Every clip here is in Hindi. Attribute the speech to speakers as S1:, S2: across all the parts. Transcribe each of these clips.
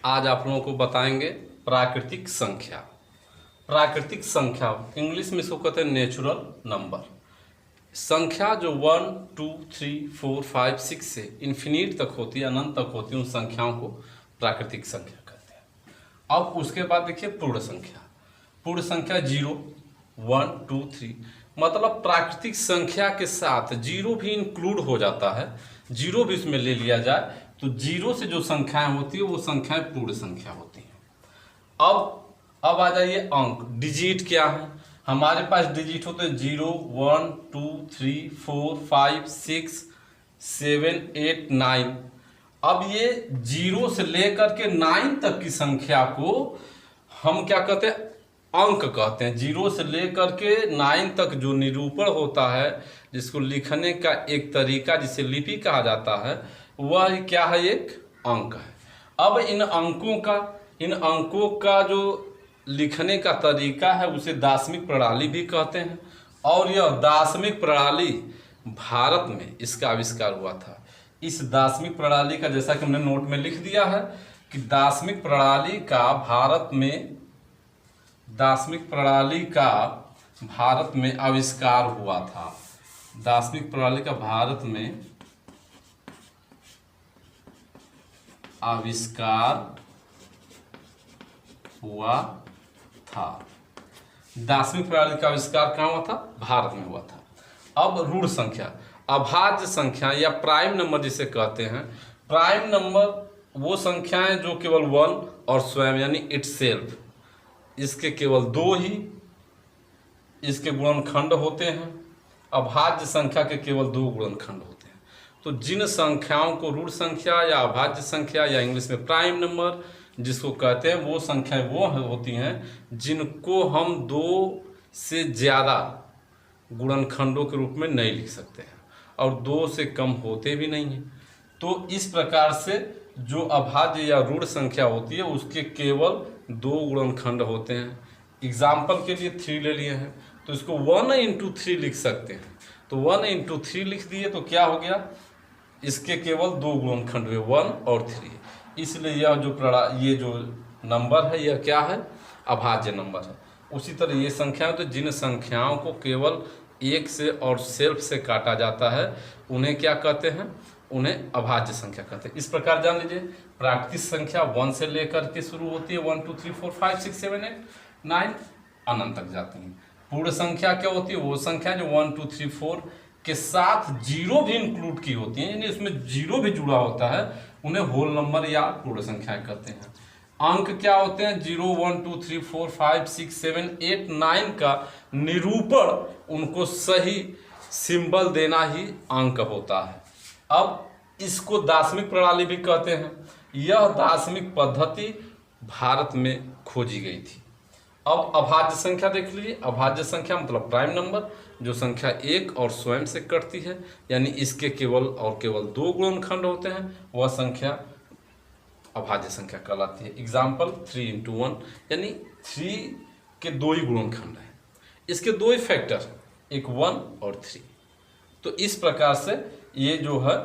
S1: आज आप लोगों को बताएंगे प्राकृतिक संख्या। प्राकृतिक संख्या इंग्लिश में इसको कहते हैं नेचुरल नंबर। संख्या जो 1 2 3 4 5 6 से इन्फिनिट तक होती है, अनंत तक होती है, उन संख्याओं को प्राकृतिक संख्या कहते हैं। अब उसके बाद देखिए पूर्ण संख्या। पूर्ण संख्या 0 1 2 3, मतलब प्राकृतिक संख्या के साथ जीरो भी इंक्लूड हो जाता है, जीरो भी इसमें ले लिया जाए तो जीरो से जो संख्याएं होती है वो संख्याएं पूर्ण संख्या होती हैं। अब आ जाइए अंक। डिजिट क्या है? हमारे पास डिजिट होते हैं 0 1 2 3 4 5 6 7 8 9। अब ये 0 से लेकर के 9 तक की संख्या को हम क्या कहते हैं? अंक कहते हैं। 0 से लेकर के 9 तक जो निरूपण होता है, जिसको लिखने का एक तरीका जिसे लिपि कहा जाता है, वह क्या है? एक अंक है। अब इन अंकों का जो लिखने का तरीका है उसे दार्शनिक प्रणाली भी कहते हैं। और यह दार्शनिक प्रणाली भारत में इसका आविष्कार हुआ था। इस दार्शनिक प्रणाली का, जैसा कि हमने नोट में लिख दिया है कि दार्शनिक प्रणाली का भारत में आविष्कार हुआ था। दार्शनिक प्रणाली का भारत में आविष्कार हुआ था। दार्शनिक प्रणाली का आविष्कार कहाँ हुआ था? भारत में हुआ था। अब ऋण संख्या, अभाज्य संख्या या प्राइम नंबर जिसे कहते हैं। प्राइम नंबर वो संख्याएं जो केवल 1 और स्वयं यानी इटसेल्फ, इसके केवल 2 ही इसके गुणनखंड होते हैं। अभाज्य संख्या के केवल 2 गुणनखंड होते हैं। तो जिन संख्याओं को ऋण संख्या या अभाज्य संख्या या इंग्लिश में प्राइम नंबर जिसको कहते हैं, वो संख्याएं वो होती हैं जिनको हम 2 से ज़्यादा गुणनखंडों के रूप में नहीं लिख सकते हैं और 2 से कम होते भी नहीं हैं। तो इस प्रकार से जो अभाज्य या ऋण संख्या होती है उसके केवल 2 गुणनखंड होते हैं। एग्जाम्पल के लिए 3 ले लिए हैं तो इसको 1 × 3 लिख सकते हैं। तो 1 × 3 लिख दिए तो क्या हो गया? इसके केवल 2 गुणनखंड हुए, 1 और 3। इसलिए ये जो नंबर है यह क्या है? अभाज्य नंबर है। उसी तरह ये संख्याएं तो जिन संख्याओं को केवल 1 से और सेल्फ से काटा जाता है उन्हें क्या कहते हैं? उन्हें अभाज्य संख्या कहते हैं। इस प्रकार जान लीजिए प्राकृतिक संख्या 1 से लेकर के शुरू होती है, 1 2 3 4 5 6 7 8 9 अनंत तक जाती हैं। पूर्ण संख्या क्या होती है? वो संख्या जो 1 2 3 4 के साथ जीरो भी इंक्लूड की होती हैं, यानी इसमें जीरो भी जुड़ा होता है, उन्हें होल नंबर या पूर्ण संख्याएं कहते हैं। अंक क्या होते हैं? 0 1 2 3 4 5 6 7 8 9 का निरूपण, उनको सही सिंबल देना ही अंक होता है। अब इसको दार्शनिक प्रणाली भी कहते हैं। यह दार्शनिक पद्धति भारत में खोजी गई थी। अब अभाज्य संख्या देख लीजिए। अभाज्य संख्या मतलब प्राइम नंबर जो संख्या 1 और स्वयं से कटती है, यानी इसके केवल 2 गुणनखंड होते हैं, वह संख्या अभाज्य संख्या कहलाती है। एग्जाम्पल 3 × 1, यानी 3 के 2 ही गुणनखंड हैं। इसके 2 ही फैक्टर, एक 1 और 3। तो इस प्रकार से ये जो है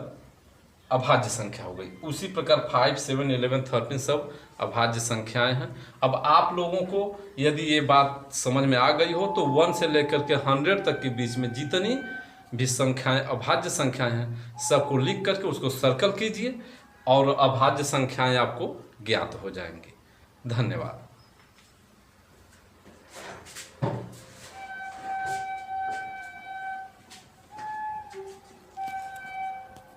S1: अभाज्य संख्या हो गई। उसी प्रकार 5 7 11 13 सब अभाज्य संख्याएं हैं। अब आप लोगों को यदि ये बात समझ में आ गई हो तो 1 से लेकर के 100 तक के बीच में जितनी भी संख्याएं अभाज्य संख्याएं हैं सबको लिख करके उसको सर्कल कीजिए और अभाज्य संख्याएं आपको ज्ञात हो जाएंगी। धन्यवाद।